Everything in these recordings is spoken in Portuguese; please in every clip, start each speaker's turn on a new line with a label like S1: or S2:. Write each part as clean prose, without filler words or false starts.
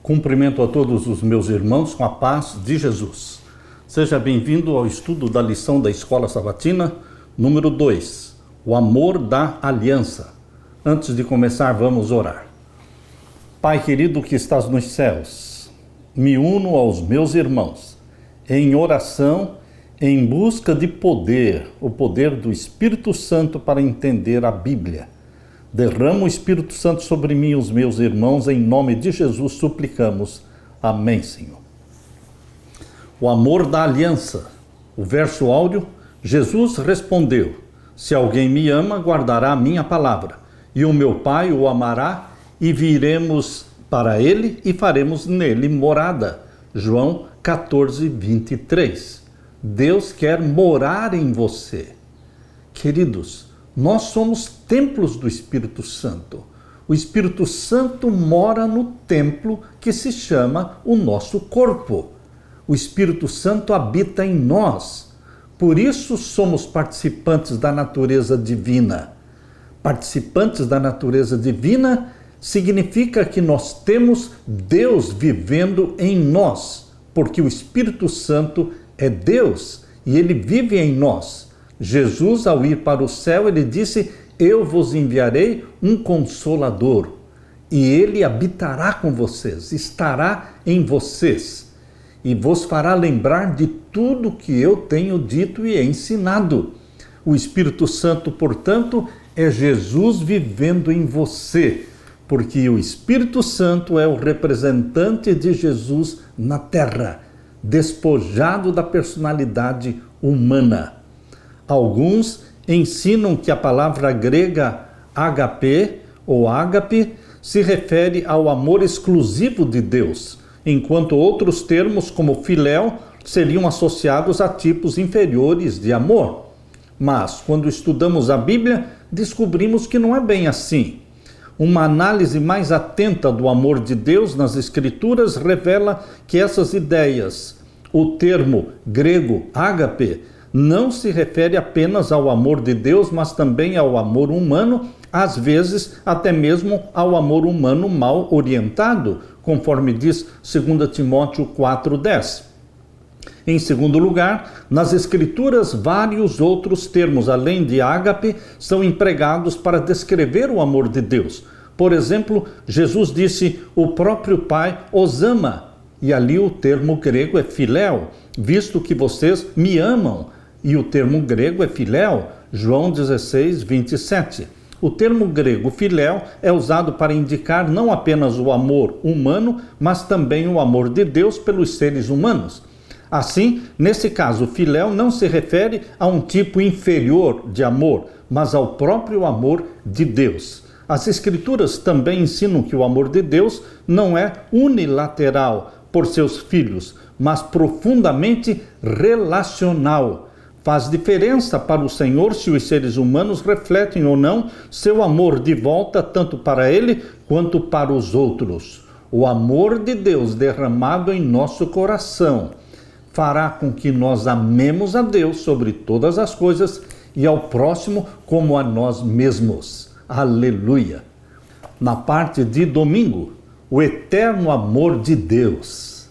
S1: Cumprimento a todos os meus irmãos com a paz de Jesus. Seja bem-vindo ao estudo da lição da Escola Sabatina, número 2, o amor da aliança. Antes de começar, vamos orar. Pai querido que estás nos céus, me uno aos meus irmãos em oração, em busca de poder, o poder do Espírito Santo para entender a Bíblia. Derrama o Espírito Santo sobre mim e os meus irmãos, em nome de Jesus suplicamos. Amém, Senhor. O amor da aliança. O verso áureo, Jesus respondeu: se alguém me ama, guardará a minha palavra, e o meu Pai o amará, e viremos para ele e faremos nele morada. João 14, 23. Deus quer morar em você. Queridos, nós somos templos do Espírito Santo. O Espírito Santo mora no templo que se chama o nosso corpo. O Espírito Santo habita em nós. Por isso somos participantes da natureza divina. Participantes da natureza divina significa que nós temos Deus vivendo em nós, porque o Espírito Santo é Deus e ele vive em nós. Jesus, ao ir para o céu, ele disse: eu vos enviarei um Consolador, e ele habitará com vocês, estará em vocês, e vos fará lembrar de tudo que eu tenho dito e ensinado. O Espírito Santo, portanto, é Jesus vivendo em você, porque o Espírito Santo é o representante de Jesus na terra, despojado da personalidade humana. Alguns ensinam que a palavra grega HP ou ágape se refere ao amor exclusivo de Deus, enquanto outros termos como filéu seriam associados a tipos inferiores de amor. Mas, quando estudamos a Bíblia, descobrimos que não é bem assim. Uma análise mais atenta do amor de Deus nas Escrituras revela que essas ideias, o termo grego ágape, não se refere apenas ao amor de Deus, mas também ao amor humano, às vezes até mesmo ao amor humano mal orientado, conforme diz 2 Timóteo 4,10. Em segundo lugar, nas Escrituras, vários outros termos, além de ágape, são empregados para descrever o amor de Deus. Por exemplo, Jesus disse: o próprio Pai os ama, e ali o termo grego é filéu, visto que vocês me amam. E o termo grego é filéu, João 16, 27. O termo grego filéu é usado para indicar não apenas o amor humano, mas também o amor de Deus pelos seres humanos. Assim, nesse caso, filéu não se refere a um tipo inferior de amor, mas ao próprio amor de Deus. As Escrituras também ensinam que o amor de Deus não é unilateral por seus filhos, mas profundamente relacional. Faz diferença para o Senhor se os seres humanos refletem ou não seu amor de volta tanto para Ele quanto para os outros. O amor de Deus derramado em nosso coração fará com que nós amemos a Deus sobre todas as coisas e ao próximo como a nós mesmos. Aleluia! Na parte de domingo, o eterno amor de Deus.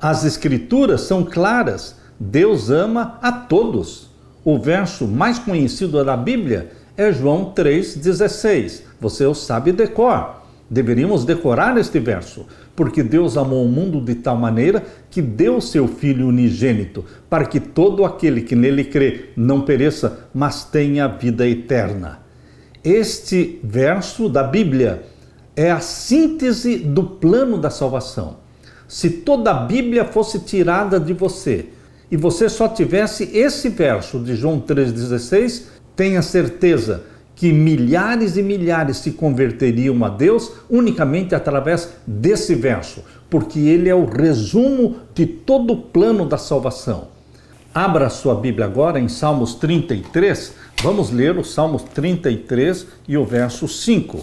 S1: As Escrituras são claras. Deus ama a todos. O verso mais conhecido da Bíblia é João 3,16. Você o sabe de cor. Deveríamos decorar este verso, porque Deus amou o mundo de tal maneira que deu seu Filho unigênito, para que todo aquele que nele crê não pereça, mas tenha vida eterna. Este verso da Bíblia é a síntese do plano da salvação. Se toda a Bíblia fosse tirada de você, e você só tivesse esse verso de João 3,16, tenha certeza que milhares e milhares se converteriam a Deus unicamente através desse verso, porque ele é o resumo de todo o plano da salvação. Abra sua Bíblia agora em Salmos 33, vamos ler o Salmos 33 e o verso 5.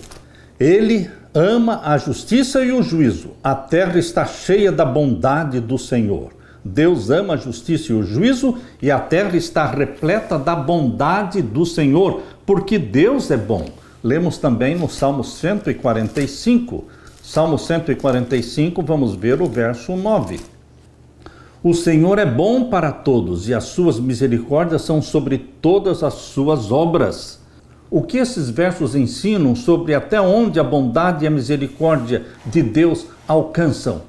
S1: Ele ama a justiça e o juízo, a terra está cheia da bondade do Senhor. Deus ama a justiça e o juízo, e a terra está repleta da bondade do Senhor, porque Deus é bom. Lemos também no Salmo 145, Salmo 145, vamos ver o verso 9. O Senhor é bom para todos e as suas misericórdias são sobre todas as suas obras. O que esses versos ensinam sobre até onde a bondade e a misericórdia de Deus alcançam?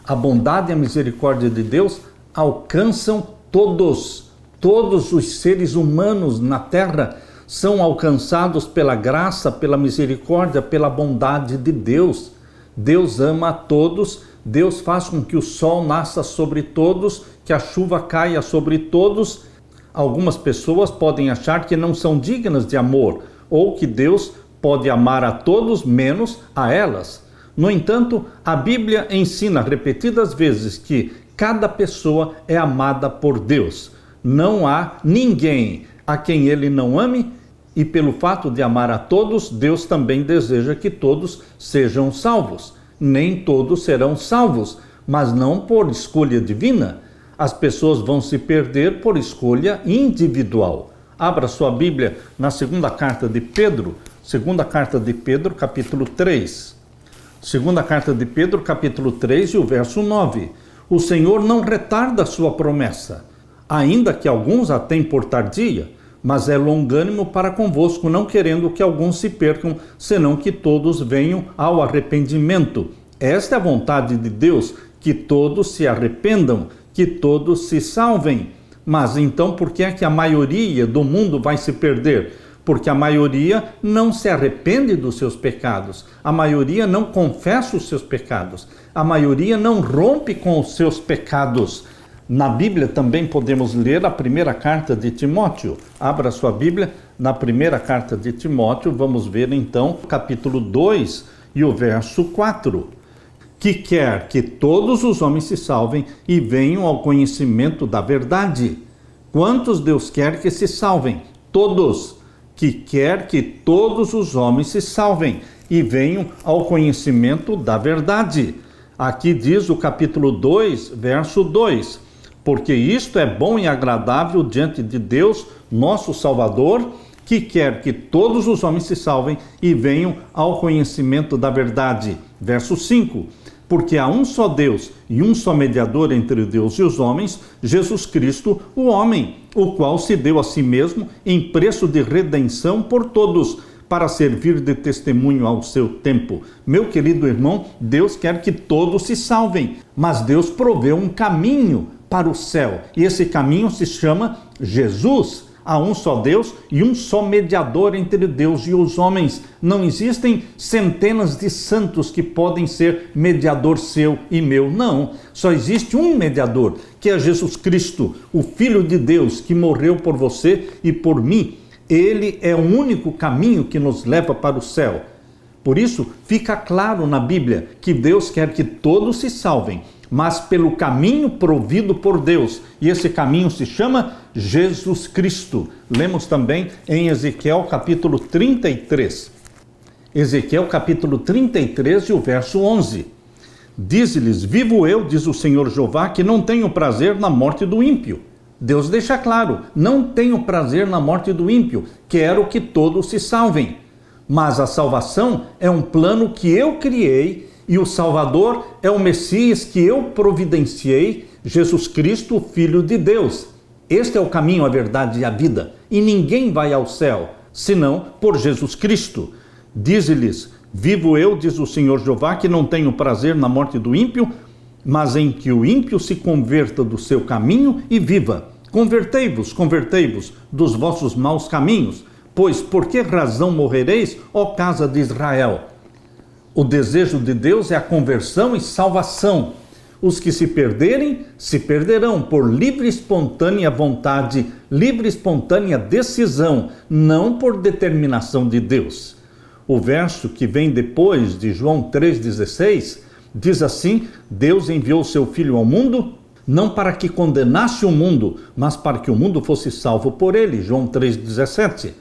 S1: A bondade e a misericórdia de Deus alcançam todos. Todos os seres humanos na terra são alcançados pela graça, pela misericórdia, pela bondade de Deus. Deus ama a todos, Deus faz com que o sol nasça sobre todos, que a chuva caia sobre todos. Algumas pessoas podem achar que não são dignas de amor, ou que Deus pode amar a todos menos a elas. No entanto, a Bíblia ensina repetidas vezes que cada pessoa é amada por Deus. Não há ninguém a quem Ele não ame, e pelo fato de amar a todos, Deus também deseja que todos sejam salvos. Nem todos serão salvos, mas não por escolha divina. As pessoas vão se perder por escolha individual. Abra sua Bíblia na segunda carta de Pedro, capítulo 3. Segunda carta de Pedro, capítulo 3 e o verso 9. O Senhor não retarda a sua promessa, ainda que alguns a tenham por tardia, mas é longânimo para convosco, não querendo que alguns se percam, senão que todos venham ao arrependimento. Esta é a vontade de Deus, que todos se arrependam, que todos se salvem. Mas então por que é que a maioria do mundo vai se perder? Porque a maioria não se arrepende dos seus pecados, a maioria não confessa os seus pecados, a maioria não rompe com os seus pecados. Na Bíblia também podemos ler a primeira carta de Timóteo. Abra sua Bíblia na primeira carta de Timóteo, vamos ver então o capítulo 2 e o verso 4. Que quer que todos os homens se salvem e venham ao conhecimento da verdade. Quantos Deus quer que se salvem? Todos. Que quer que todos os homens se salvem e venham ao conhecimento da verdade. Aqui diz o capítulo 2, verso 2. Porque isto é bom e agradável diante de Deus, nosso Salvador, que quer que todos os homens se salvem e venham ao conhecimento da verdade. Verso 5. Porque há um só Deus e um só mediador entre Deus e os homens, Jesus Cristo, o homem, o qual se deu a si mesmo em preço de redenção por todos, para servir de testemunho ao seu tempo. Meu querido irmão, Deus quer que todos se salvem, mas Deus proveu um caminho para o céu, e esse caminho se chama Jesus. Há um só Deus e um só mediador entre Deus e os homens. Não existem centenas de santos que podem ser mediador seu e meu. Não, só existe um mediador, que é Jesus Cristo, o Filho de Deus, que morreu por você e por mim. Ele é o único caminho que nos leva para o céu. Por isso, fica claro na Bíblia que Deus quer que todos se salvem, mas pelo caminho provido por Deus. E esse caminho se chama Jesus Cristo. Lemos também em Ezequiel capítulo 33. Ezequiel capítulo 33 e o verso 11. Diz-lhes: vivo eu, diz o Senhor Jeová, que não tenho prazer na morte do ímpio. Deus deixa claro, não tenho prazer na morte do ímpio, quero que todos se salvem. Mas a salvação é um plano que eu criei, e o Salvador é o Messias que eu providenciei, Jesus Cristo, o Filho de Deus. Este é o caminho, a verdade e a vida, e ninguém vai ao céu, senão por Jesus Cristo. Diz-lhes: vivo eu, diz o Senhor Jeová, que não tenho prazer na morte do ímpio, mas em que o ímpio se converta do seu caminho e viva. Convertei-vos dos vossos maus caminhos, pois por que razão morrereis, ó casa de Israel? O desejo de Deus é a conversão e salvação. Os que se perderem, se perderão por livre e espontânea vontade, livre e espontânea decisão, não por determinação de Deus. O verso que vem depois de João 3,16 diz assim: Deus enviou seu Filho ao mundo, não para que condenasse o mundo, mas para que o mundo fosse salvo por ele. João 3,17.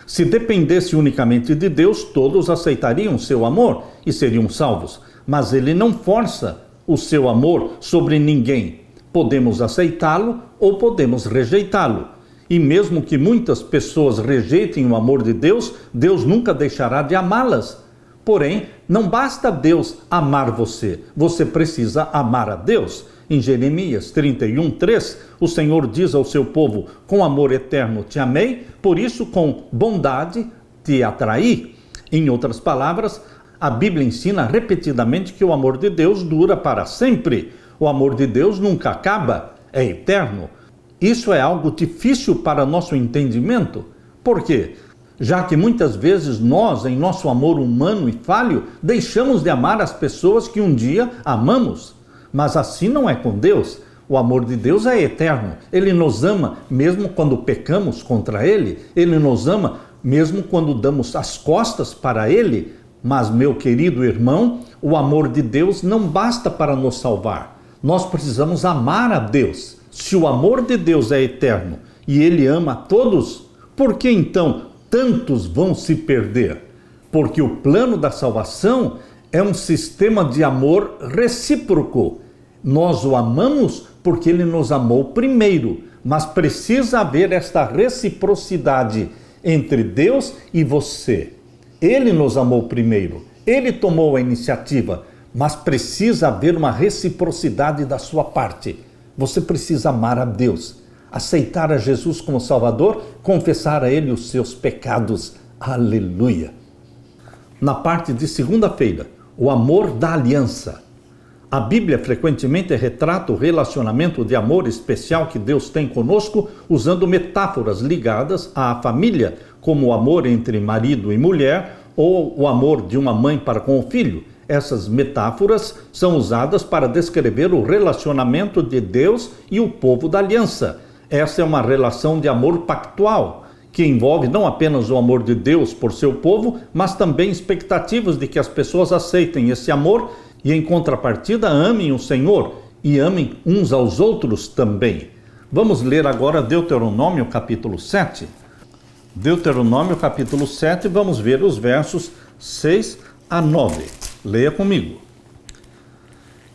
S1: Se dependesse unicamente de Deus, todos aceitariam seu amor e seriam salvos. Mas ele não força o seu amor sobre ninguém. Podemos aceitá-lo ou podemos rejeitá-lo. E mesmo que muitas pessoas rejeitem o amor de Deus, Deus nunca deixará de amá-las, Porém, não basta Deus amar você, você precisa amar a Deus. Em Jeremias 31:3, o Senhor diz ao seu povo: com amor eterno te amei, por isso com bondade te atraí. Em outras palavras, a Bíblia ensina repetidamente que o amor de Deus dura para sempre. O amor de Deus nunca acaba, é eterno. Isso é algo difícil para nosso entendimento. Por quê? Já que muitas vezes nós, em nosso amor humano e falho, deixamos de amar as pessoas que um dia amamos. Mas assim não é com Deus. O amor de Deus é eterno. Ele nos ama mesmo quando pecamos contra Ele. Ele nos ama mesmo quando damos as costas para Ele. Mas, meu querido irmão, o amor de Deus não basta para nos salvar. Nós precisamos amar a Deus. Se o amor de Deus é eterno e Ele ama a todos, por que então tantos vão se perder? Porque o plano da salvação é um sistema de amor recíproco. Nós o amamos porque Ele nos amou primeiro, mas precisa haver esta reciprocidade entre Deus e você. Ele nos amou primeiro, Ele tomou a iniciativa, mas precisa haver uma reciprocidade da sua parte. Você precisa amar a Deus, aceitar a Jesus como Salvador, confessar a Ele os seus pecados. Aleluia! Na parte de segunda-feira, o amor da aliança. A Bíblia frequentemente retrata o relacionamento de amor especial que Deus tem conosco, usando metáforas ligadas à família, como o amor entre marido e mulher, ou o amor de uma mãe para com o filho. Essas metáforas são usadas para descrever o relacionamento de Deus e o povo da aliança. Essa é uma relação de amor pactual, que envolve não apenas o amor de Deus por seu povo, mas também expectativas de que as pessoas aceitem esse amor e, em contrapartida, amem o Senhor e amem uns aos outros também. Vamos ler agora Deuteronômio capítulo 7. Deuteronômio capítulo 7, vamos ver os versos 6 a 9. Leia comigo.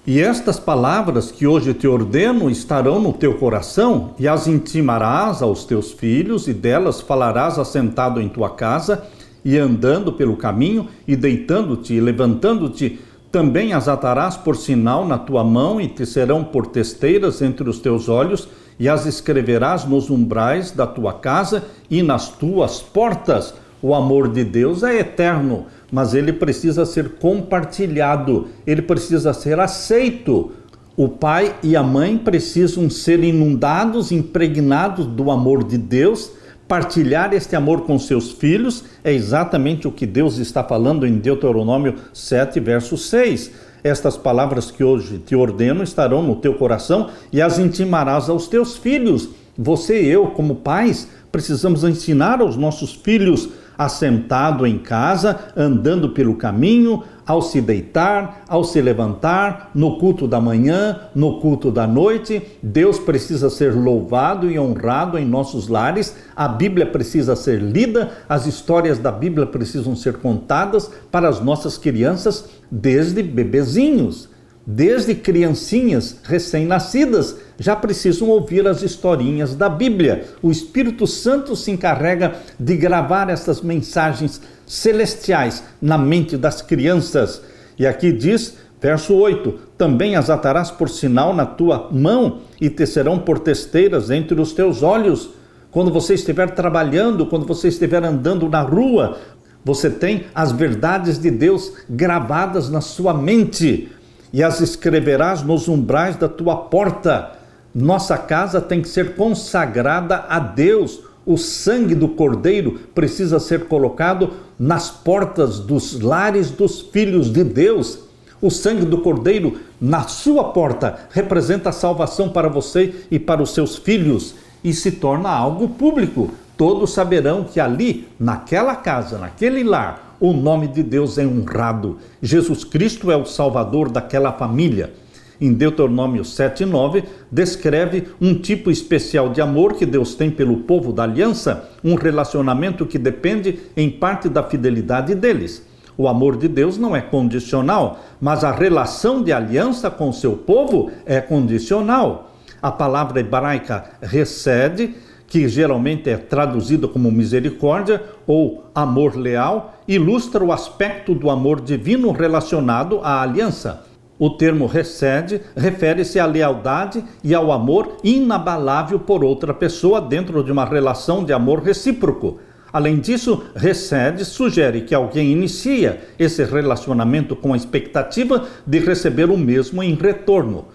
S1: E estas palavras que hoje te ordeno estarão no teu coração, e as intimarás aos teus filhos, e delas falarás assentado em tua casa, e andando pelo caminho, e deitando-te e levantando-te, também as atarás por sinal na tua mão, e te serão por testeiras entre os teus olhos, e as escreverás nos umbrais da tua casa e nas tuas portas. O amor de Deus é eterno, mas ele precisa ser compartilhado, ele precisa ser aceito. O pai e a mãe precisam ser inundados, impregnados do amor de Deus, partilhar este amor com seus filhos. É exatamente o que Deus está falando em Deuteronômio 7, verso 6. Estas palavras que hoje te ordeno estarão no teu coração e as intimarás aos teus filhos. Você e eu, como pais, precisamos ensinar aos nossos filhos, assentado em casa, andando pelo caminho, ao se deitar, ao se levantar, no culto da manhã, no culto da noite. Deus precisa ser louvado e honrado em nossos lares. A Bíblia precisa ser lida, as histórias da Bíblia precisam ser contadas para as nossas crianças desde bebezinhos. Desde criancinhas recém-nascidas, já precisam ouvir as historinhas da Bíblia. O Espírito Santo se encarrega de gravar essas mensagens celestiais na mente das crianças. E aqui diz, verso 8, também as atarás por sinal na tua mão e te serão por testeiras entre os teus olhos. Quando você estiver trabalhando, quando você estiver andando na rua, você tem as verdades de Deus gravadas na sua mente. E as escreverás nos umbrais da tua porta. Nossa casa tem que ser consagrada a Deus. O sangue do Cordeiro precisa ser colocado nas portas dos lares dos filhos de Deus. O sangue do Cordeiro na sua porta representa a salvação para você e para os seus filhos e se torna algo público. Todos saberão que ali, naquela casa, naquele lar, o nome de Deus é honrado. Jesus Cristo é o Salvador daquela família. Em Deuteronômio 7:9, descreve um tipo especial de amor que Deus tem pelo povo da aliança, um relacionamento que depende em parte da fidelidade deles. O amor de Deus não é condicional, mas a relação de aliança com seu povo é condicional. A palavra hebraica recede que geralmente é traduzido como misericórdia ou amor leal, ilustra o aspecto do amor divino relacionado à aliança. O termo hesed refere-se à lealdade e ao amor inabalável por outra pessoa dentro de uma relação de amor recíproco. Além disso, hesed sugere que alguém inicia esse relacionamento com a expectativa de receber o mesmo em retorno.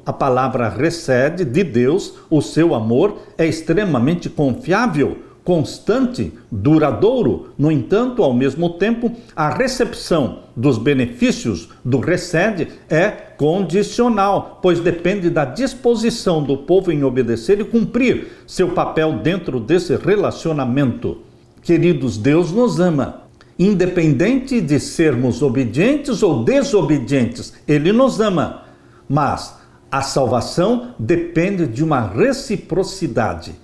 S1: A palavra hesed de Deus, o seu amor, é extremamente confiável, constante, duradouro. No entanto, ao mesmo tempo, a recepção dos benefícios do hesed é condicional, pois depende da disposição do povo em obedecer e cumprir seu papel dentro desse relacionamento. Queridos, Deus nos ama. Independente de sermos obedientes ou desobedientes, Ele nos ama. Mas a salvação depende de uma reciprocidade,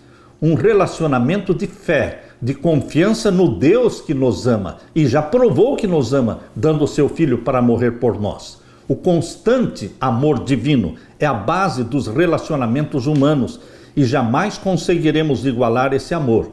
S1: um relacionamento de fé, de confiança no Deus que nos ama e já provou que nos ama, dando o seu Filho para morrer por nós. O constante amor divino é a base dos relacionamentos humanos e jamais conseguiremos igualar esse amor.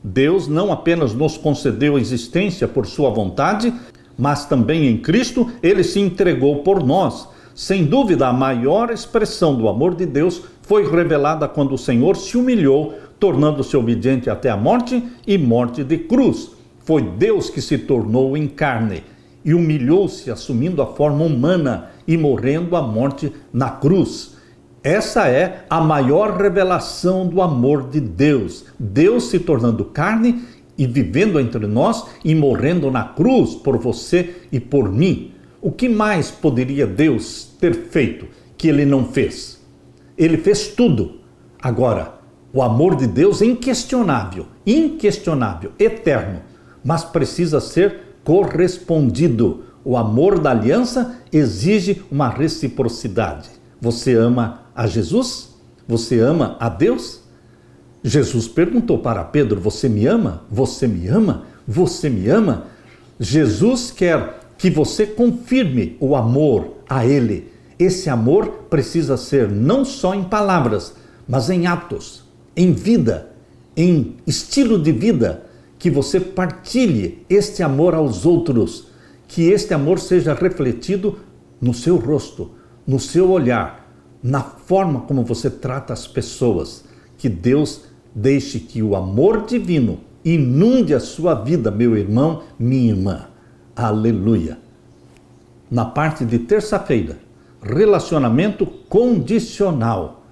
S1: Deus não apenas nos concedeu a existência por sua vontade, mas também em Cristo Ele se entregou por nós. Sem dúvida, a maior expressão do amor de Deus foi revelada quando o Senhor se humilhou, tornando-se obediente até a morte e morte de cruz. Foi Deus que se tornou em carne e humilhou-se, assumindo a forma humana e morrendo a morte na cruz. Essa é a maior revelação do amor de Deus. Deus se tornando carne e vivendo entre nós e morrendo na cruz por você e por mim. O que mais poderia Deus ter feito que Ele não fez? Ele fez tudo. Agora, o amor de Deus é inquestionável, eterno, mas precisa ser correspondido. O amor da aliança exige uma reciprocidade. Você ama a Jesus? Você ama a Deus? Jesus perguntou para Pedro: você me ama? Você me ama? Você me ama? Jesus quer que você confirme o amor a Ele. Esse amor precisa ser não só em palavras, mas em atos, em vida, em estilo de vida, que você partilhe este amor aos outros, que este amor seja refletido no seu rosto, no seu olhar, na forma como você trata as pessoas. Que Deus deixe que o amor divino inunde a sua vida, meu irmão, minha irmã. Aleluia! Na parte de terça-feira, relacionamento condicional.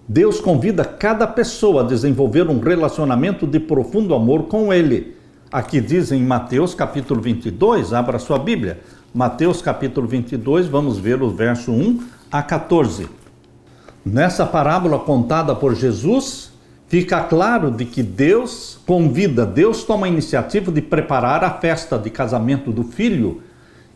S1: Deus convida cada pessoa a desenvolver um relacionamento de profundo amor com Ele. Aqui diz em Mateus capítulo 22, abra sua Bíblia. Mateus capítulo 22, vamos ver o verso 1 a 14. Nessa parábola contada por Jesus, fica claro de que Deus toma a iniciativa de preparar a festa de casamento do filho,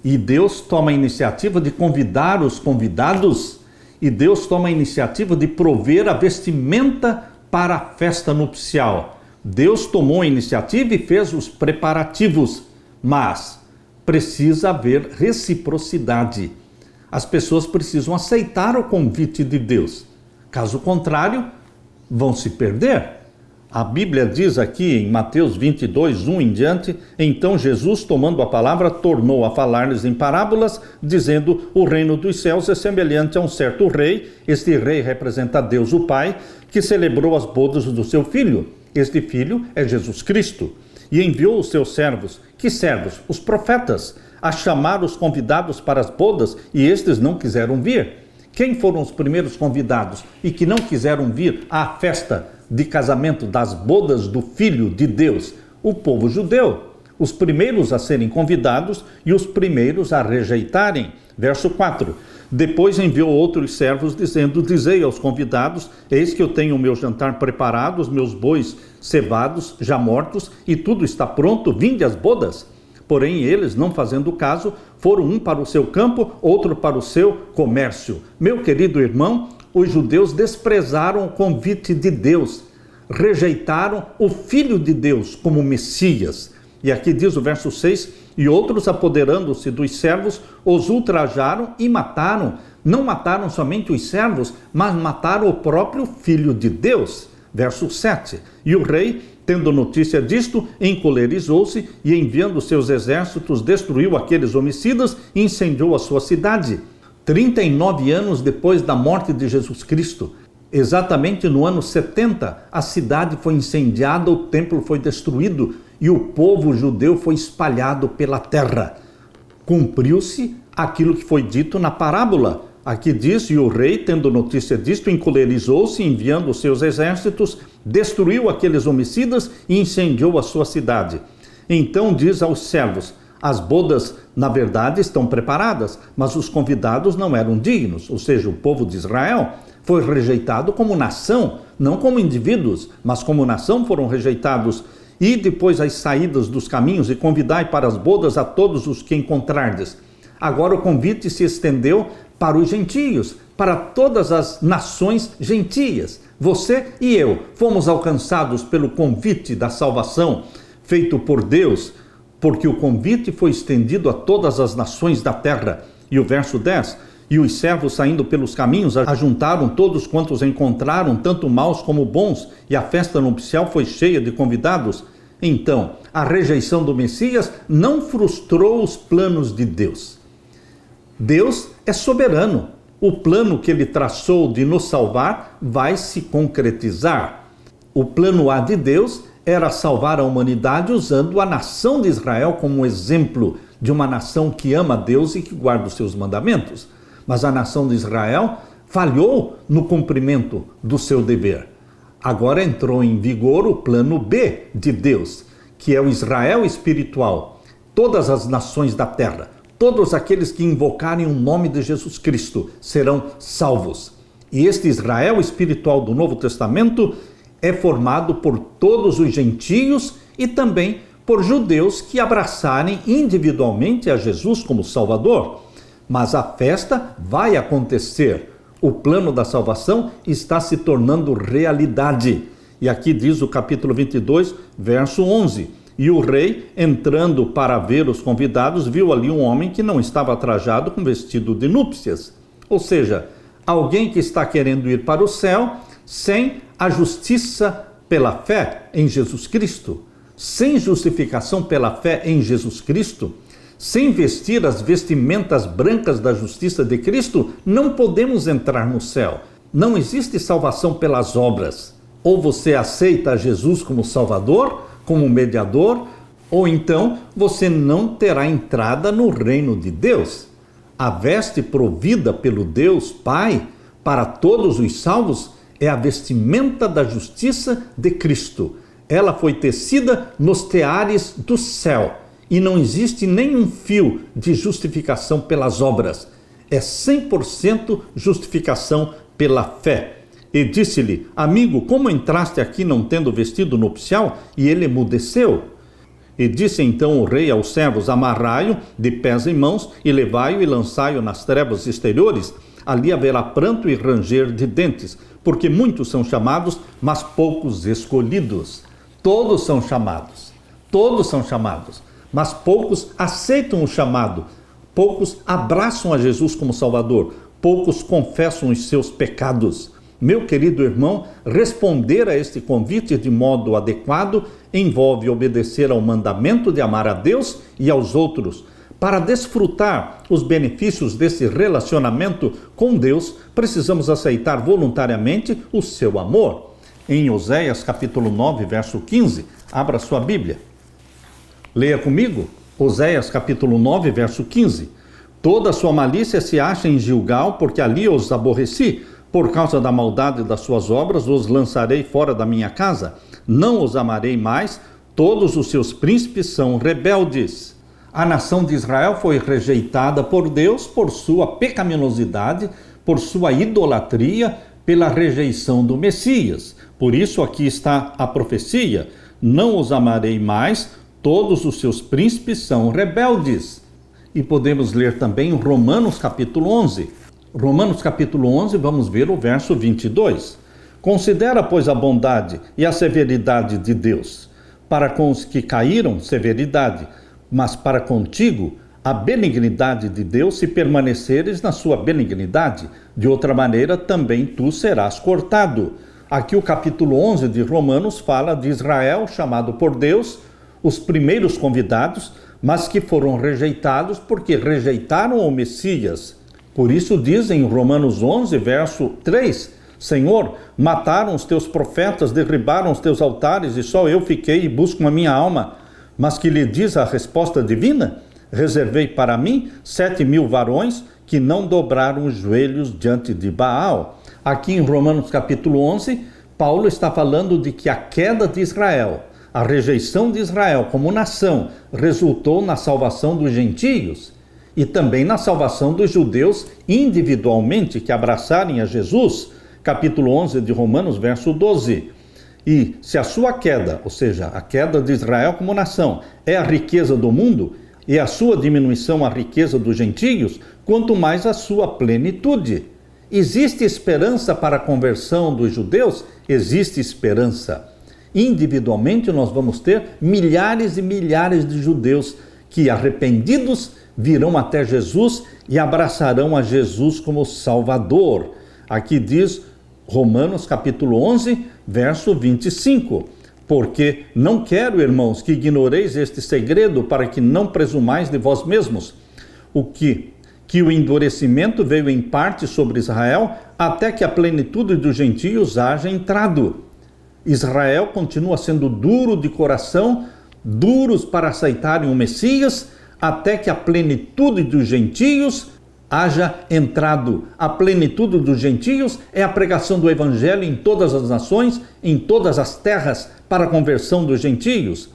S1: e Deus toma a iniciativa de convidar os convidados, e Deus toma a iniciativa de prover a vestimenta para a festa nupcial. Deus tomou a iniciativa e fez os preparativos, mas precisa haver reciprocidade. As pessoas precisam aceitar o convite de Deus. Caso contrário, vão se perder. A Bíblia diz aqui em Mateus 22, 1 em diante: então Jesus, tomando a palavra, tornou a falar-lhes em parábolas, dizendo: o reino dos céus é semelhante a um certo rei. Este rei representa Deus o Pai, que celebrou as bodas do seu filho. Este filho é Jesus Cristo. E enviou os seus servos. Que servos? Os profetas, a chamar os convidados para as bodas, e estes não quiseram vir. Quem foram os primeiros convidados e que não quiseram vir à festa de casamento das bodas do Filho de Deus? O povo judeu. Os primeiros a serem convidados e os primeiros a rejeitarem. Verso 4. Depois enviou outros servos, dizendo: dizei aos convidados: eis que eu tenho o meu jantar preparado, os meus bois cevados, já mortos, e tudo está pronto, vinde às bodas. Porém, eles, não fazendo caso, foram um para o seu campo, outro para o seu comércio. Meu querido irmão, os judeus desprezaram o convite de Deus, rejeitaram o Filho de Deus como Messias. E aqui diz o verso 6, e outros, apoderando-se dos servos, os ultrajaram e mataram. Não mataram somente os servos, mas mataram o próprio Filho de Deus. Verso 7. E o rei, tendo notícia disto, encolerizou-se e, enviando seus exércitos, destruiu aqueles homicidas e incendiou a sua cidade. 39 anos depois da morte de Jesus Cristo, exatamente no ano 70, a cidade foi incendiada, o templo foi destruído e o povo judeu foi espalhado pela terra. Cumpriu-se aquilo que foi dito na parábola. Aqui diz: e o rei, tendo notícia disto, encolerizou-se, enviando os seus exércitos, destruiu aqueles homicidas e incendiou a sua cidade. Então diz aos servos: as bodas, na verdade, estão preparadas, mas os convidados não eram dignos. Ou seja, o povo de Israel foi rejeitado como nação, não como indivíduos, mas como nação foram rejeitados. E depois as saídas dos caminhos, e convidai para as bodas a todos os que encontrardes. Agora o convite se estendeu para os gentios, para todas as nações gentias. Você e eu fomos alcançados pelo convite da salvação feito por Deus, porque o convite foi estendido a todas as nações da terra. E o verso 10, e os servos saindo pelos caminhos ajuntaram todos quantos encontraram, tanto maus como bons, e a festa nupcial foi cheia de convidados. Então, a rejeição do Messias não frustrou os planos de Deus. Deus é soberano. O plano que ele traçou de nos salvar vai se concretizar. O plano A de Deus era salvar a humanidade usando a nação de Israel como exemplo de uma nação que ama a Deus e que guarda os seus mandamentos. Mas a nação de Israel falhou no cumprimento do seu dever. Agora entrou em vigor o plano B de Deus, que é o Israel espiritual. Todas as nações da terra, todos aqueles que invocarem o nome de Jesus Cristo serão salvos. E este Israel espiritual do Novo Testamento é formado por todos os gentios e também por judeus que abraçarem individualmente a Jesus como Salvador. Mas a festa vai acontecer. O plano da salvação está se tornando realidade. E aqui diz o capítulo 22, verso 11. E o rei, entrando para ver os convidados, viu ali um homem que não estava trajado com vestido de núpcias. Ou seja, alguém que está querendo ir para o céu sem a justiça pela fé em Jesus Cristo. Sem justificação pela fé em Jesus Cristo, sem vestir as vestimentas brancas da justiça de Cristo, não podemos entrar no céu. Não existe salvação pelas obras. Ou você aceita Jesus como Salvador, como mediador, ou então você não terá entrada no reino de Deus. A veste provida pelo Deus Pai para todos os salvos é a vestimenta da justiça de Cristo. Ela foi tecida nos teares do céu e não existe nenhum fio de justificação pelas obras. É 100% justificação pela fé. E disse-lhe: amigo, como entraste aqui não tendo vestido nupcial? E ele emudeceu. E disse então o rei aos servos: amarrai-o de pés e mãos e levai-o e lançai-o nas trevas exteriores. Ali haverá pranto e ranger de dentes, porque muitos são chamados, mas poucos escolhidos. Todos são chamados, mas poucos aceitam o chamado, poucos abraçam a Jesus como Salvador, poucos confessam os seus pecados. Meu querido irmão, responder a este convite de modo adequado envolve obedecer ao mandamento de amar a Deus e aos outros. Para desfrutar os benefícios desse relacionamento com Deus, precisamos aceitar voluntariamente o seu amor. Em Oséias capítulo 9, verso 15, abra sua Bíblia. Leia comigo, Oséias capítulo 9, verso 15. Toda a sua malícia se acha em Gilgal, porque ali os aborreci. Por causa da maldade das suas obras, os lançarei fora da minha casa. Não os amarei mais, todos os seus príncipes são rebeldes. A nação de Israel foi rejeitada por Deus por sua pecaminosidade, por sua idolatria, pela rejeição do Messias. Por isso aqui está a profecia: não os amarei mais, todos os seus príncipes são rebeldes. E podemos ler também Romanos capítulo 11. Romanos capítulo 11, vamos ver o verso 22. Considera, pois, a bondade e a severidade de Deus. Para com os que caíram, severidade, mas para contigo, a benignidade de Deus, se permaneceres na sua benignidade. De outra maneira, também tu serás cortado. Aqui o capítulo 11 de Romanos fala de Israel, chamado por Deus, os primeiros convidados, mas que foram rejeitados porque rejeitaram o Messias. Por isso diz em Romanos 11, verso 3, Senhor, mataram os teus profetas, derribaram os teus altares, e só eu fiquei e busco a minha alma. Mas que lhe diz a resposta divina? Reservei para mim 7.000 varões que não dobraram os joelhos diante de Baal. Aqui em Romanos capítulo 11, Paulo está falando de que a queda de Israel, a rejeição de Israel como nação, resultou na salvação dos gentios e também na salvação dos judeus individualmente que abraçarem a Jesus. Capítulo 11 de Romanos, verso 12. E se a sua queda, ou seja, a queda de Israel como nação, é a riqueza do mundo e a sua diminuição a riqueza dos gentios, quanto mais a sua plenitude. Existe esperança para a conversão dos judeus? Existe esperança. Individualmente nós vamos ter milhares e milhares de judeus que, arrependidos, virão até Jesus e abraçarão a Jesus como Salvador. Aqui diz Romanos capítulo 11, verso 25. Porque não quero, irmãos, que ignoreis este segredo, para que não presumais de vós mesmos, que o endurecimento veio em parte sobre Israel, até que a plenitude dos gentios haja entrado. Israel continua sendo duro de coração, duros para aceitarem o Messias, até que a plenitude dos gentios haja entrado. A plenitude dos gentios é a pregação do Evangelho em todas as nações, em todas as terras, para a conversão dos gentios.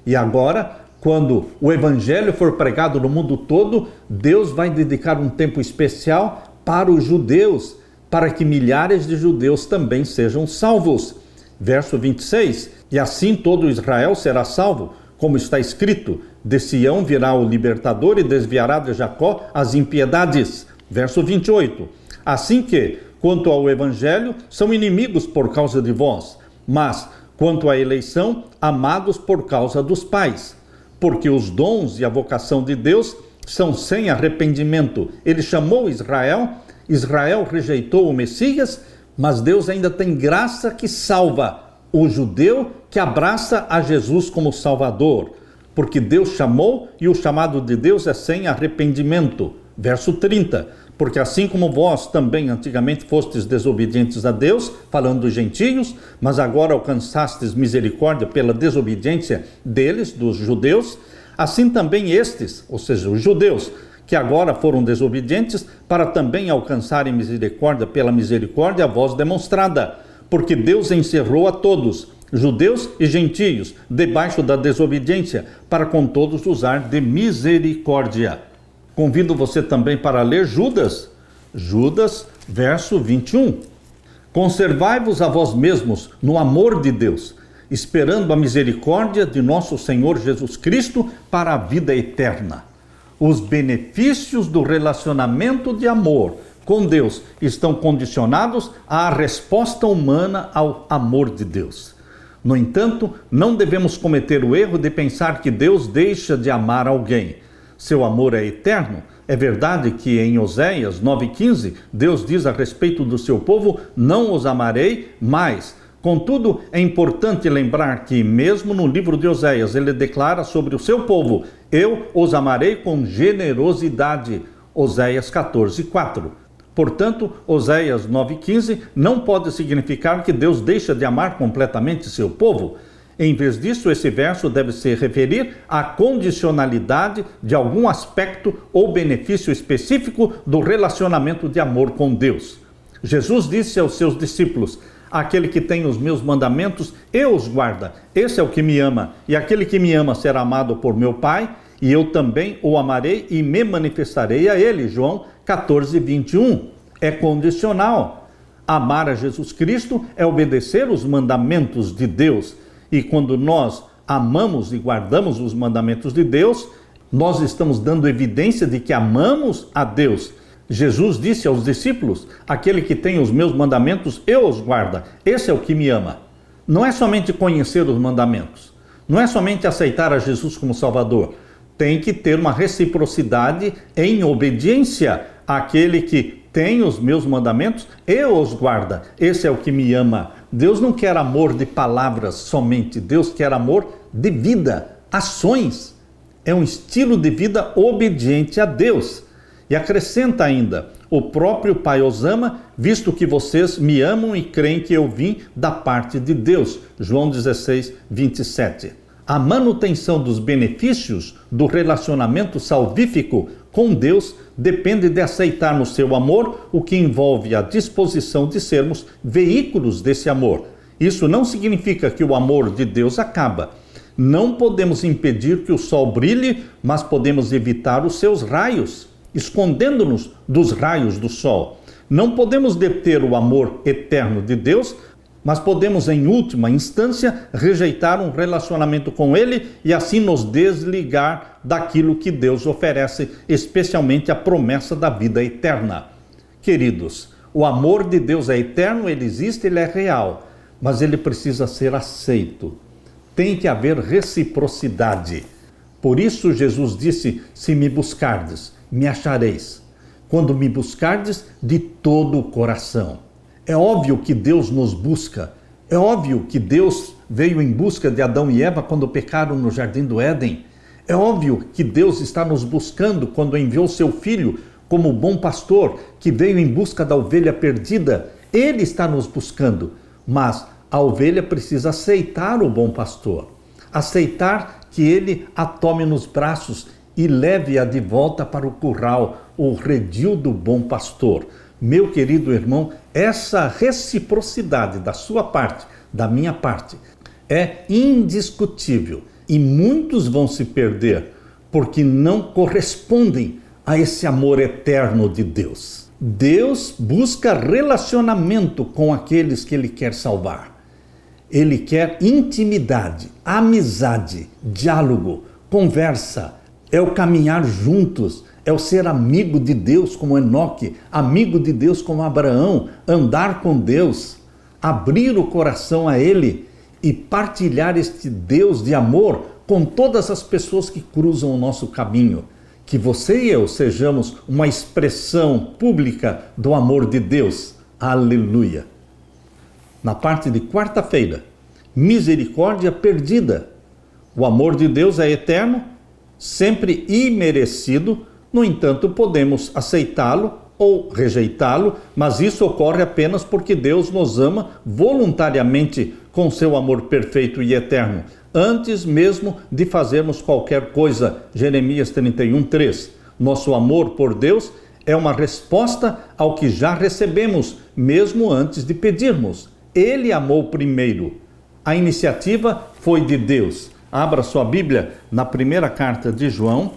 S1: E agora, quando o Evangelho for pregado no mundo todo, Deus vai dedicar um tempo especial para os judeus, para que milhares de judeus também sejam salvos. Verso 26, e assim todo Israel será salvo, como está escrito, de Sião virá o libertador e desviará de Jacó as impiedades. Verso 28, assim que, quanto ao Evangelho, são inimigos por causa de vós, mas, quanto à eleição, amados por causa dos pais. Porque os dons e a vocação de Deus são sem arrependimento. Ele chamou Israel, Israel rejeitou o Messias, mas Deus ainda tem graça que salva o judeu que abraça a Jesus como Salvador. Porque Deus chamou e o chamado de Deus é sem arrependimento. Verso 30. Porque assim como vós também antigamente fostes desobedientes a Deus, falando dos gentios, mas agora alcançastes misericórdia pela desobediência deles, dos judeus, assim também estes, ou seja, os judeus, que agora foram desobedientes, para também alcançarem misericórdia pela misericórdia a vós demonstrada. Porque Deus encerrou a todos, judeus e gentios, debaixo da desobediência, para com todos usar de misericórdia. Convido você também para ler Judas, verso 21. Conservai-vos a vós mesmos no amor de Deus, esperando a misericórdia de nosso Senhor Jesus Cristo para a vida eterna. Os benefícios do relacionamento de amor com Deus estão condicionados à resposta humana ao amor de Deus. No entanto, não devemos cometer o erro de pensar que Deus deixa de amar alguém. Seu amor é eterno. É verdade que em Oséias 9,15, Deus diz a respeito do seu povo, não os amarei mais. Contudo, é importante lembrar que mesmo no livro de Oséias, ele declara sobre o seu povo, eu os amarei com generosidade. Oséias 14,4. Portanto, Oséias 9,15 não pode significar que Deus deixa de amar completamente seu povo. Em vez disso, esse verso deve se referir à condicionalidade de algum aspecto ou benefício específico do relacionamento de amor com Deus. Jesus disse aos seus discípulos, aquele que tem os meus mandamentos, eu os guarda, esse é o que me ama, e aquele que me ama será amado por meu Pai, e eu também o amarei e me manifestarei a ele. João 14:21. É condicional. Amar a Jesus Cristo é obedecer os mandamentos de Deus. E quando nós amamos e guardamos os mandamentos de Deus, nós estamos dando evidência de que amamos a Deus. Jesus disse aos discípulos, aquele que tem os meus mandamentos, eu os guardo. Esse é o que me ama. Não é somente conhecer os mandamentos. Não é somente aceitar a Jesus como Salvador. Tem que ter uma reciprocidade em obediência àquele que tem os meus mandamentos, eu os guardo. Esse é o que me ama. Deus não quer amor de palavras somente, Deus quer amor de vida, ações. É um estilo de vida obediente a Deus. E acrescenta ainda: o próprio Pai os ama, visto que vocês me amam e creem que eu vim da parte de Deus. João 16, 27. A manutenção dos benefícios do relacionamento salvífico com Deus depende de aceitarmos seu amor, o que envolve a disposição de sermos veículos desse amor. Isso não significa que o amor de Deus acaba. Não podemos impedir que o sol brilhe, mas podemos evitar os seus raios, escondendo-nos dos raios do sol. Não podemos deter o amor eterno de Deus, mas podemos, em última instância, rejeitar um relacionamento com Ele e assim nos desligar daquilo que Deus oferece, especialmente a promessa da vida eterna. Queridos, o amor de Deus é eterno, ele existe, ele é real, mas ele precisa ser aceito. Tem que haver reciprocidade. Por isso Jesus disse: se me buscardes, me achareis, quando me buscardes de todo o coração. É óbvio que Deus nos busca. É óbvio que Deus veio em busca de Adão e Eva quando pecaram no Jardim do Éden. É óbvio que Deus está nos buscando quando enviou seu Filho como bom pastor, que veio em busca da ovelha perdida. Ele está nos buscando, mas a ovelha precisa aceitar o bom pastor, aceitar que ele a tome nos braços e leve-a de volta para o curral, o redil do bom pastor. Meu querido irmão, essa reciprocidade da sua parte, da minha parte, é indiscutível e muitos vão se perder porque não correspondem a esse amor eterno de Deus. Deus busca relacionamento com aqueles que Ele quer salvar. Ele quer intimidade, amizade, diálogo, conversa. É o caminhar juntos, é o ser amigo de Deus como Enoque, amigo de Deus como Abraão, andar com Deus, abrir o coração a Ele e partilhar este Deus de amor com todas as pessoas que cruzam o nosso caminho. Que você e eu sejamos uma expressão pública do amor de Deus. Aleluia! Na parte de quarta-feira, misericórdia perdida. O amor de Deus é eterno, sempre imerecido, no entanto, podemos aceitá-lo ou rejeitá-lo, mas isso ocorre apenas porque Deus nos ama voluntariamente com seu amor perfeito e eterno, antes mesmo de fazermos qualquer coisa. Jeremias 31:3. Nosso amor por Deus é uma resposta ao que já recebemos, mesmo antes de pedirmos. Ele amou primeiro. A iniciativa foi de Deus. Abra sua Bíblia na primeira carta de João,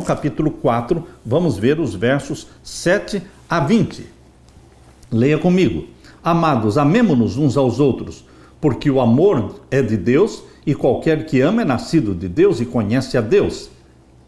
S1: capítulo 4, vamos ver os versos 7 a 20. Leia comigo. Amados, amemo-nos uns aos outros, porque o amor é de Deus e qualquer que ama é nascido de Deus e conhece a Deus.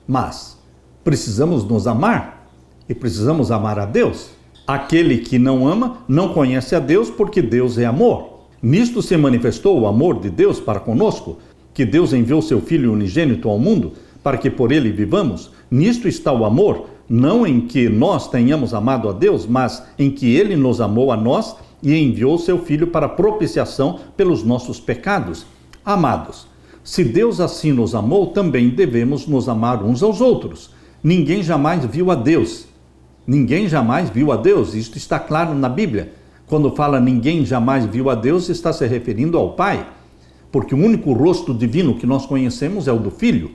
S1: Mas precisamos nos amar e precisamos amar a Deus. Aquele que não ama não conhece a Deus, porque Deus é amor. Nisto se manifestou o amor de Deus para conosco, que Deus enviou seu Filho unigênito ao mundo, para que por ele vivamos. Nisto está o amor, não em que nós tenhamos amado a Deus, mas em que ele nos amou a nós e enviou seu Filho para propiciação pelos nossos pecados. Amados, se Deus assim nos amou, também devemos nos amar uns aos outros. Ninguém jamais viu a Deus. Ninguém jamais viu a Deus. Isto está claro na Bíblia. Quando fala ninguém jamais viu a Deus, está se referindo ao Pai, porque o único rosto divino que nós conhecemos é o do Filho.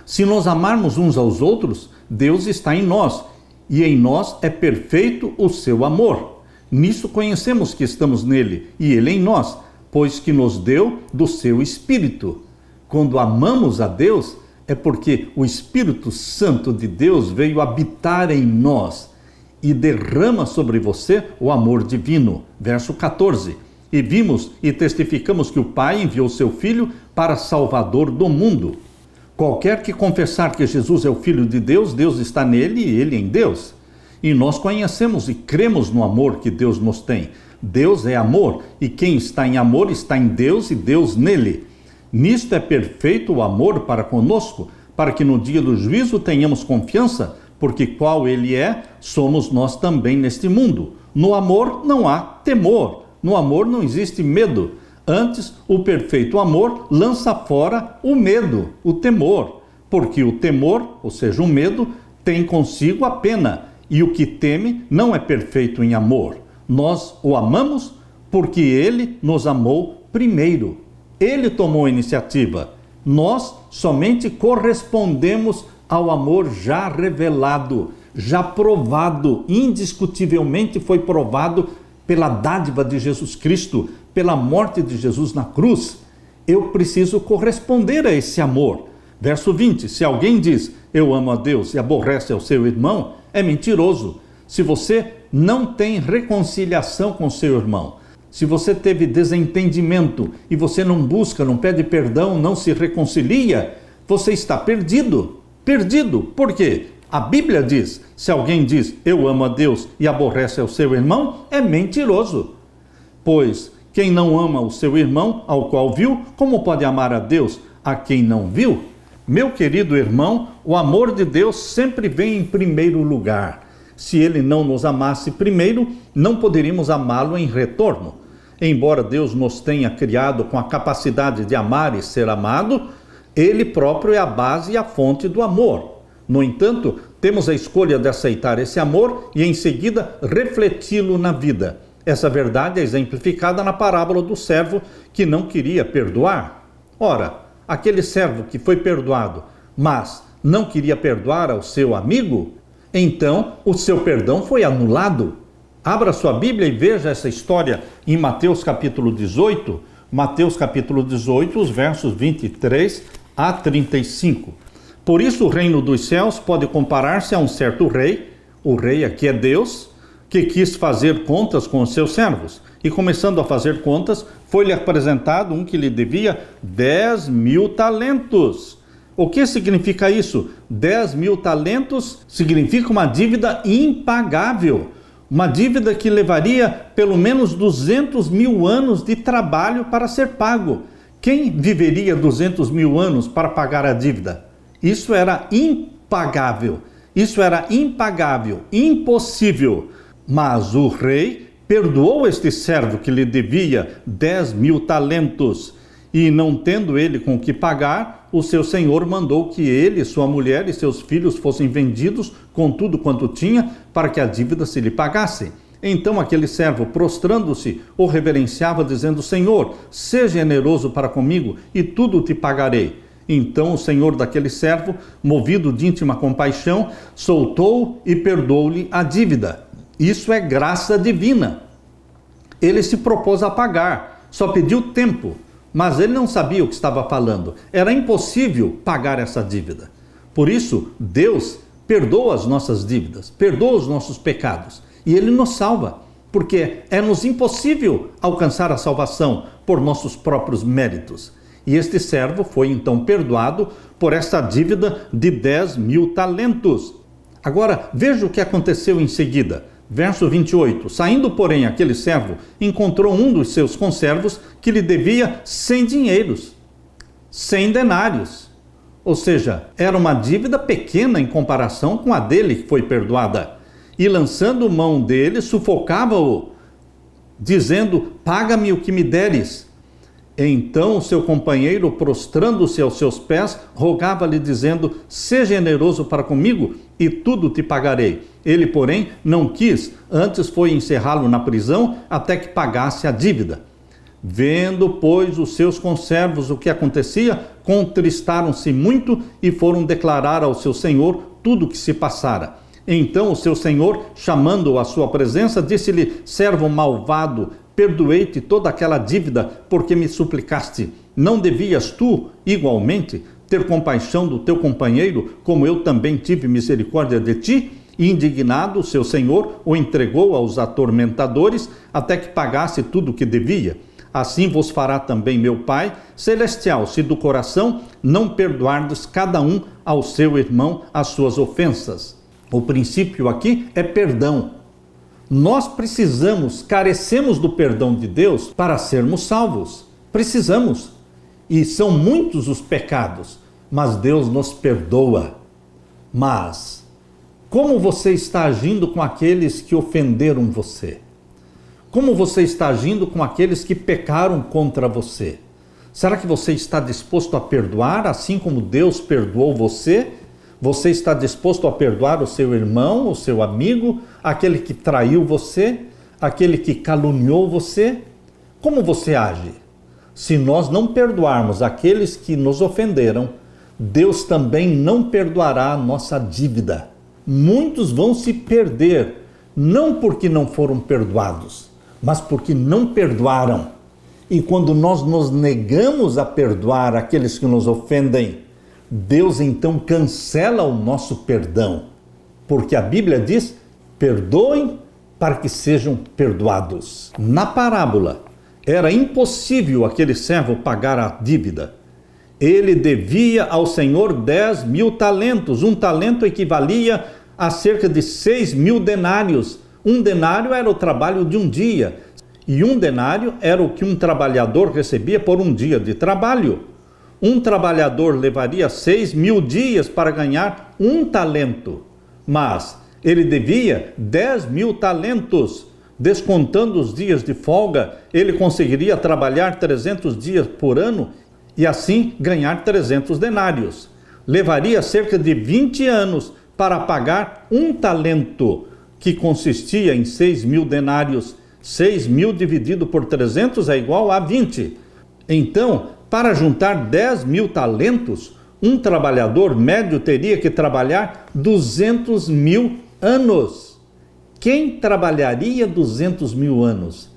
S1: Se nós amarmos uns aos outros, Deus está em nós, e em nós é perfeito o seu amor. Nisso conhecemos que estamos nele, e ele em nós, pois que nos deu do seu Espírito. Quando amamos a Deus, é porque o Espírito Santo de Deus veio habitar em nós e derrama sobre você o amor divino. Verso 14. E vimos e testificamos que o Pai enviou seu Filho para Salvador do mundo. Qualquer que confessar que Jesus é o Filho de Deus, Deus está nele e ele em Deus. E nós conhecemos e cremos no amor que Deus nos tem. Deus é amor, e quem está em amor está em Deus e Deus nele. Nisto é perfeito o amor para conosco, para que no dia do juízo tenhamos confiança, porque qual ele é, somos nós também neste mundo. No amor não há temor, No amor não existe medo. Antes, o perfeito amor lança fora o medo, o temor. Porque o temor, ou seja, o medo, tem consigo a pena. E o que teme não é perfeito em amor. Nós o amamos porque ele nos amou primeiro. Ele tomou a iniciativa. Nós somente correspondemos ao amor já revelado, já provado, indiscutivelmente foi provado pela dádiva de Jesus Cristo, pela morte de Jesus na cruz. Eu preciso corresponder a esse amor. Verso 20, se alguém diz, eu amo a Deus e aborrece ao seu irmão, é mentiroso. Se você não tem reconciliação com seu irmão, se você teve desentendimento e você não busca, não pede perdão, não se reconcilia, você está perdido. Perdido. Por quê? A Bíblia diz, se alguém diz, eu amo a Deus e aborrece ao seu irmão, é mentiroso. Pois quem não ama o seu irmão, ao qual viu, como pode amar a Deus, a quem não viu? Meu querido irmão, o amor de Deus sempre vem em primeiro lugar. Se ele não nos amasse primeiro, não poderíamos amá-lo em retorno. Embora Deus nos tenha criado com a capacidade de amar e ser amado, ele próprio é a base e a fonte do amor. No entanto, temos a escolha de aceitar esse amor e em seguida refleti-lo na vida. Essa verdade é exemplificada na parábola do servo que não queria perdoar. Ora, aquele servo que foi perdoado, mas não queria perdoar ao seu amigo, então o seu perdão foi anulado. Abra sua Bíblia e veja essa história em Mateus capítulo 18, os versos 23 a 35. Por isso o reino dos céus pode comparar-se a um certo rei, o rei aqui é Deus, que quis fazer contas com os seus servos. E começando a fazer contas, foi-lhe apresentado um que lhe devia 10.000 talentos. O que significa isso? 10.000 talentos significa uma dívida impagável. Uma dívida que levaria pelo menos 200.000 anos de trabalho para ser pago. Quem viveria 200.000 anos para pagar a dívida? Isso era impagável. Isso era impagável, impossível. Mas o rei perdoou este servo que lhe devia 10.000 talentos. E não tendo ele com o que pagar, o seu senhor mandou que ele, sua mulher e seus filhos fossem vendidos com tudo quanto tinha, para que a dívida se lhe pagasse. Então aquele servo, prostrando-se, o reverenciava, dizendo, Senhor, seja generoso para comigo e tudo te pagarei. Então o senhor daquele servo, movido de íntima compaixão, soltou e perdoou-lhe a dívida. Isso é graça divina. Ele se propôs a pagar, só pediu tempo, mas ele não sabia o que estava falando. Era impossível pagar essa dívida. Por isso, Deus perdoa as nossas dívidas, perdoa os nossos pecados, e Ele nos salva, porque é-nos impossível alcançar a salvação por nossos próprios méritos. E este servo foi então perdoado por esta dívida de 10.000 talentos. Agora, veja o que aconteceu em seguida. Verso 28, saindo, porém, aquele servo, encontrou um dos seus conservos que lhe devia 100 dinheiros, 100 denários. Ou seja, era uma dívida pequena em comparação com a dele que foi perdoada. E lançando mão dele, sufocava-o, dizendo, paga-me o que me deres. Então o seu companheiro, prostrando-se aos seus pés, rogava-lhe, dizendo, seja generoso para comigo e tudo te pagarei. Ele, porém, não quis, antes foi encerrá-lo na prisão até que pagasse a dívida. Vendo, pois, os seus conservos o que acontecia, contristaram-se muito e foram declarar ao seu senhor tudo o que se passara. Então o seu senhor, chamando-o à sua presença, disse-lhe, servo malvado, perdoei-te toda aquela dívida porque me suplicaste. Não devias tu, igualmente, ter compaixão do teu companheiro, como eu também tive misericórdia de ti? E indignado, seu senhor o entregou aos atormentadores até que pagasse tudo o que devia. Assim vos fará também meu Pai celestial, se do coração não perdoardes cada um ao seu irmão as suas ofensas. O princípio aqui é perdão. Nós precisamos, carecemos do perdão de Deus para sermos salvos. Precisamos. E são muitos os pecados, mas Deus nos perdoa. Mas como você está agindo com aqueles que ofenderam você? Como você está agindo com aqueles que pecaram contra você? Será que você está disposto a perdoar, assim como Deus perdoou você? Você está disposto a perdoar o seu irmão, o seu amigo, aquele que traiu você, aquele que caluniou você? Como você age? Se nós não perdoarmos aqueles que nos ofenderam, Deus também não perdoará a nossa dívida. Muitos vão se perder, não porque não foram perdoados, mas porque não perdoaram. E quando nós nos negamos a perdoar aqueles que nos ofendem, Deus então cancela o nosso perdão. Porque a Bíblia diz, perdoem para que sejam perdoados. Na parábola, era impossível aquele servo pagar a dívida. Ele devia ao Senhor 10.000 talentos. Um talento equivalia a cerca de 6.000 denários. Um denário era o trabalho de um dia. E um denário era o que um trabalhador recebia por um dia de trabalho. Um trabalhador levaria 6.000 dias para ganhar um talento. Mas ele devia 10.000 talentos. Descontando os dias de folga, ele conseguiria trabalhar 300 dias por ano e assim ganhar 300 denários. Levaria cerca de 20 anos para pagar um talento, que consistia em 6.000 denários. 6.000 dividido por 300 é igual a 20. Então, para juntar 10.000 talentos, um trabalhador médio teria que trabalhar 200.000 anos. Quem trabalharia 200.000 anos?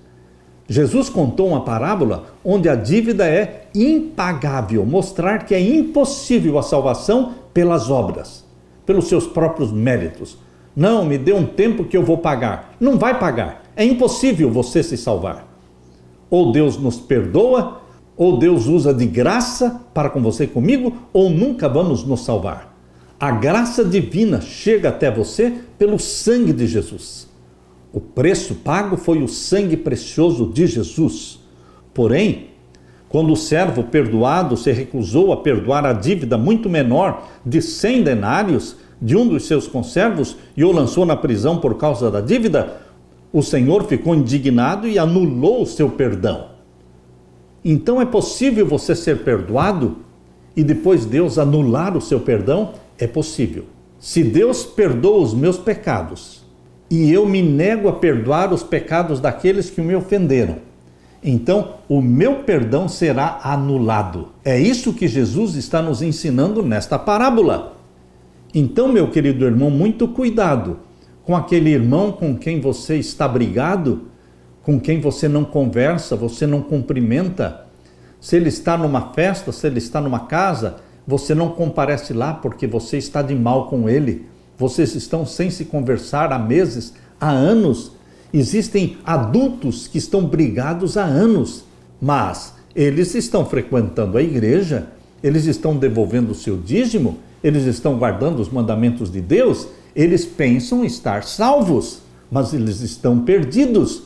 S1: Jesus contou uma parábola onde a dívida é impagável, mostrar que é impossível a salvação pelas obras, pelos seus próprios méritos. Não, me dê um tempo que eu vou pagar. Não vai pagar. É impossível você se salvar. Ou Deus nos perdoa, ou Deus usa de graça para com você e comigo, ou nunca vamos nos salvar. A graça divina chega até você pelo sangue de Jesus. O preço pago foi o sangue precioso de Jesus. Porém, quando o servo perdoado se recusou a perdoar a dívida muito menor de 100 denários de um dos seus conservos e o lançou na prisão por causa da dívida, o Senhor ficou indignado e anulou o seu perdão. Então é possível você ser perdoado e depois Deus anular o seu perdão? É possível. Se Deus perdoa os meus pecados e eu me nego a perdoar os pecados daqueles que me ofenderam, então o meu perdão será anulado. É isso que Jesus está nos ensinando nesta parábola. Então, meu querido irmão, muito cuidado com aquele irmão com quem você está brigado, com quem você não conversa, você não cumprimenta. Se ele está numa festa, se ele está numa casa, você não comparece lá porque você está de mal com ele. Vocês estão sem se conversar há meses, há anos. Existem adultos que estão brigados há anos, mas eles estão frequentando a igreja, eles estão devolvendo o seu dízimo, eles estão guardando os mandamentos de Deus, eles pensam estar salvos, mas eles estão perdidos,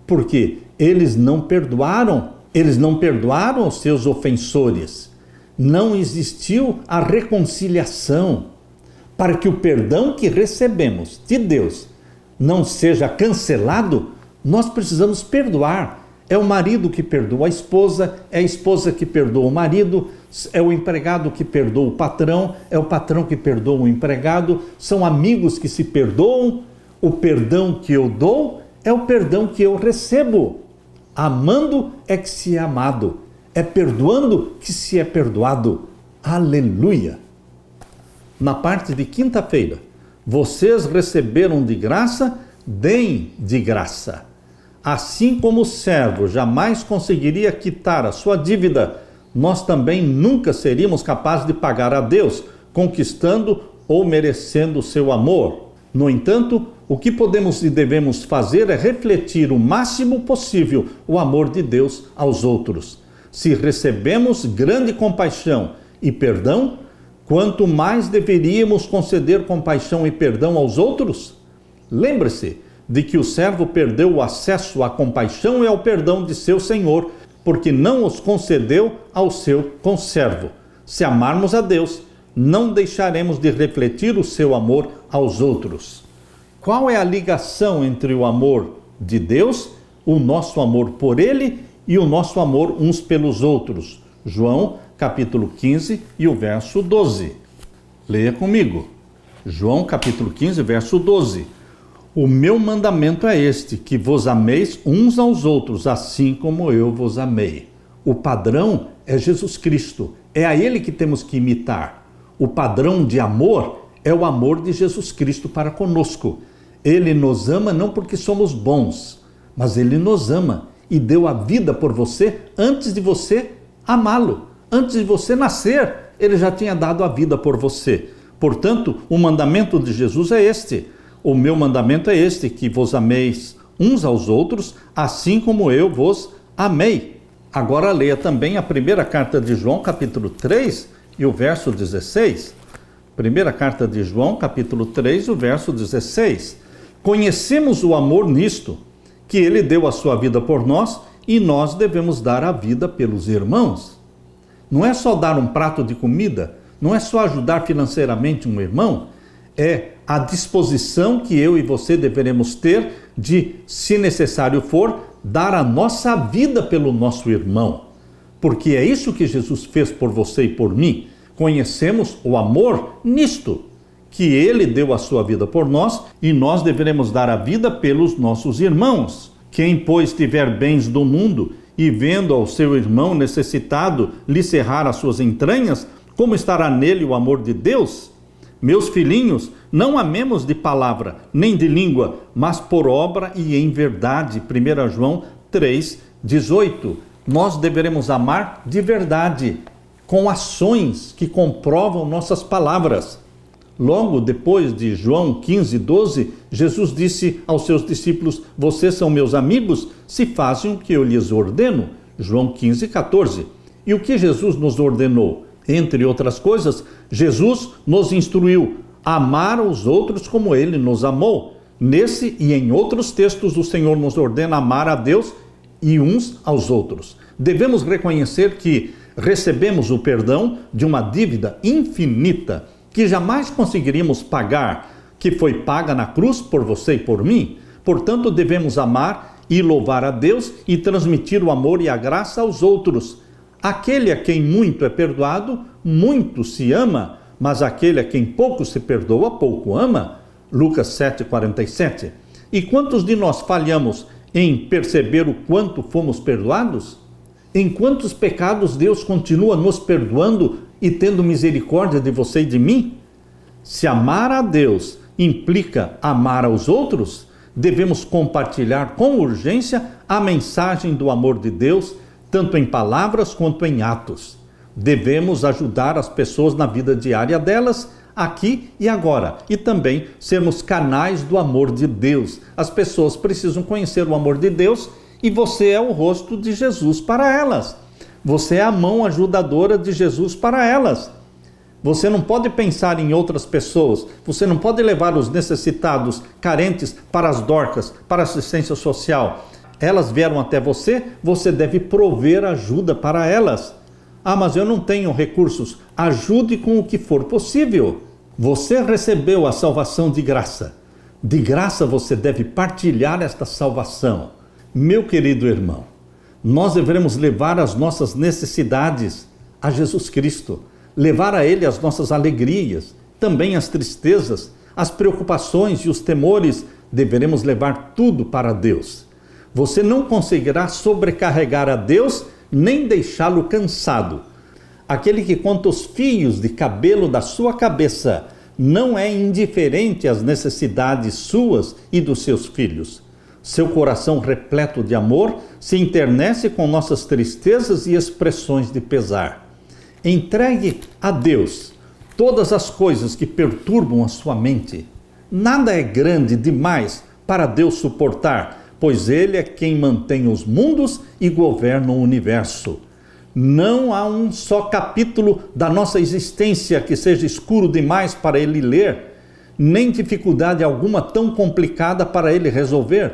S1: porque eles não perdoaram os seus ofensores. Não existiu a reconciliação. Para que o perdão que recebemos de Deus não seja cancelado, nós precisamos perdoar. É o marido que perdoa a esposa, é a esposa que perdoa o marido, é o empregado que perdoa o patrão, é o patrão que perdoa o empregado, são amigos que se perdoam. O perdão que eu dou é o perdão que eu recebo. Amando é que se é amado, é perdoando que se é perdoado. Aleluia! Na parte de quinta-feira, vocês receberam de graça, deem de graça. Assim como o servo jamais conseguiria quitar a sua dívida, nós também nunca seríamos capazes de pagar a Deus, conquistando ou merecendo o seu amor. No entanto, o que podemos e devemos fazer é refletir o máximo possível o amor de Deus aos outros. Se recebemos grande compaixão e perdão, quanto mais deveríamos conceder compaixão e perdão aos outros? Lembre-se de que o servo perdeu o acesso à compaixão e ao perdão de seu senhor, porque não os concedeu ao seu conservo. Se amarmos a Deus, não deixaremos de refletir o seu amor aos outros. Qual é a ligação entre o amor de Deus o nosso amor por Ele e o nosso amor uns pelos outros. João, capítulo 15 e o verso 12. Leia comigo. João, capítulo 15, verso 12. O meu mandamento é este, que vos ameis uns aos outros, assim como eu vos amei. O padrão é Jesus Cristo. É a Ele que temos que imitar. O padrão de amor é o amor de Jesus Cristo para conosco. Ele nos ama não porque somos bons, mas Ele nos ama e deu a vida por você antes de você amá-lo. Antes de você nascer, Ele já tinha dado a vida por você. Portanto, o mandamento de Jesus é este. O meu mandamento é este, que vos ameis uns aos outros, assim como eu vos amei. Agora leia também a primeira carta de João, capítulo 3 e o verso 16. Primeira carta de João, capítulo 3, o verso 16. Conhecemos o amor nisto, que Ele deu a sua vida por nós e nós devemos dar a vida pelos irmãos. Não é só dar um prato de comida, não é só ajudar financeiramente um irmão, é a disposição que eu e você deveremos ter de, se necessário for, dar a nossa vida pelo nosso irmão. Porque é isso que Jesus fez por você e por mim. Conhecemos o amor nisto, que Ele deu a sua vida por nós e nós deveremos dar a vida pelos nossos irmãos. Quem, pois, tiver bens do mundo e vendo ao seu irmão necessitado lhe cerrar as suas entranhas, como estará nele o amor de Deus? Meus filhinhos, não amemos de palavra, nem de língua, mas por obra e em verdade. 1 João 3, 18. Nós deveremos amar de verdade, com ações que comprovam nossas palavras. Logo depois de João 15, 12, Jesus disse aos seus discípulos: vocês são meus amigos se fazem o que eu lhes ordeno. João 15, 14. E o que Jesus nos ordenou? Entre outras coisas, Jesus nos instruiu a amar os outros como Ele nos amou. Nesse e em outros textos, o Senhor nos ordena amar a Deus e uns aos outros. Devemos reconhecer que recebemos o perdão de uma dívida infinita que jamais conseguiríamos pagar, que foi paga na cruz por você e por mim. Portanto, devemos amar e louvar a Deus e transmitir o amor e a graça aos outros. Aquele a quem muito é perdoado, muito se ama, mas aquele a quem pouco se perdoa, pouco ama. Lucas 7,47. E quantos de nós falhamos em perceber o quanto fomos perdoados? Em quantos pecados Deus continua nos perdoando e tendo misericórdia de você e de mim? Se amar a Deus implica amar aos outros, devemos compartilhar com urgência a mensagem do amor de Deus, tanto em palavras quanto em atos. Devemos ajudar as pessoas na vida diária delas, aqui e agora, e também sermos canais do amor de Deus. As pessoas precisam conhecer o amor de Deus e você é o rosto de Jesus para elas. Você é a mão ajudadora de Jesus para elas. Você não pode pensar em outras pessoas, você não pode levar os necessitados, carentes para as Dorcas, para a assistência social. Elas vieram até você, você deve prover ajuda para elas. Ah, mas eu não tenho recursos. Ajude com o que for possível. Você recebeu a salvação de graça. De graça você deve partilhar esta salvação. Meu querido irmão, nós devemos levar as nossas necessidades a Jesus Cristo. Levar a Ele as nossas alegrias, também as tristezas, as preocupações e os temores. Deveremos levar tudo para Deus. Você não conseguirá sobrecarregar a Deus, nem deixá-lo cansado. Aquele que conta os fios de cabelo da sua cabeça não é indiferente às necessidades suas e dos seus filhos. Seu coração repleto de amor se internece com nossas tristezas e expressões de pesar. Entregue a Deus todas as coisas que perturbam a sua mente. Nada é grande demais para Deus suportar, pois Ele é quem mantém os mundos e governa o universo. Não há um só capítulo da nossa existência que seja escuro demais para Ele ler, nem dificuldade alguma tão complicada para Ele resolver.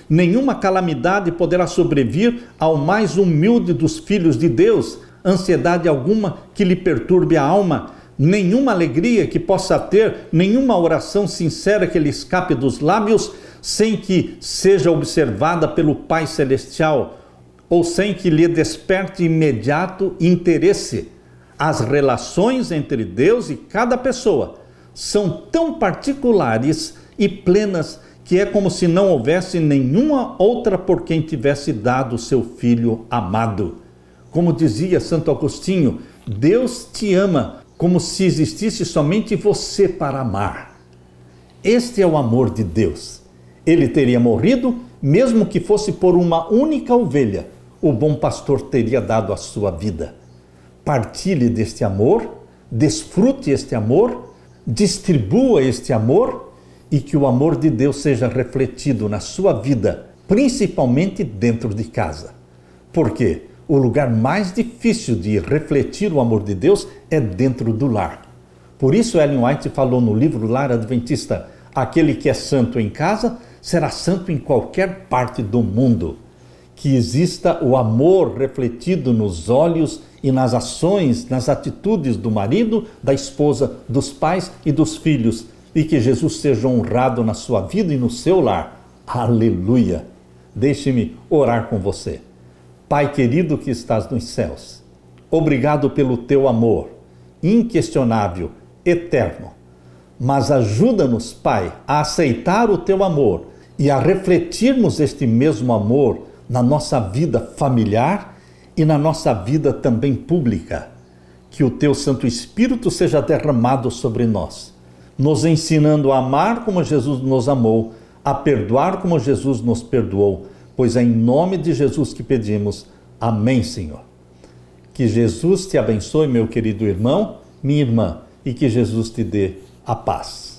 S1: Nenhuma calamidade poderá sobrevir ao mais humilde dos filhos de Deus, ansiedade alguma que lhe perturbe a alma, nenhuma alegria que possa ter, nenhuma oração sincera que lhe escape dos lábios, sem que seja observada pelo Pai Celestial ou sem que lhe desperte imediato interesse. As relações entre Deus e cada pessoa são tão particulares e plenas que é como se não houvesse nenhuma outra por quem tivesse dado seu Filho amado. Como dizia Santo Agostinho, Deus te ama como se existisse somente você para amar. Este é o amor de Deus. Ele teria morrido, mesmo que fosse por uma única ovelha. O bom pastor teria dado a sua vida. Partilhe deste amor, desfrute este amor, distribua este amor e que o amor de Deus seja refletido na sua vida, principalmente dentro de casa. Por quê? O lugar mais difícil de refletir o amor de Deus é dentro do lar. Por isso Ellen White falou no livro Lar Adventista, aquele que é santo em casa será santo em qualquer parte do mundo. Que exista o amor refletido nos olhos e nas ações, nas atitudes do marido, da esposa, dos pais e dos filhos, e que Jesus seja honrado na sua vida e no seu lar. Aleluia! Deixe-me orar com você. Pai querido que estás nos céus, obrigado pelo teu amor, inquestionável, eterno. Mas ajuda-nos, Pai, a aceitar o teu amor e a refletirmos este mesmo amor na nossa vida familiar e na nossa vida também pública. Que o teu Santo Espírito seja derramado sobre nós, nos ensinando a amar como Jesus nos amou, a perdoar como Jesus nos perdoou, pois é em nome de Jesus que pedimos. Amém, Senhor. Que Jesus te abençoe, meu querido irmão, minha irmã, e que Jesus te dê a paz.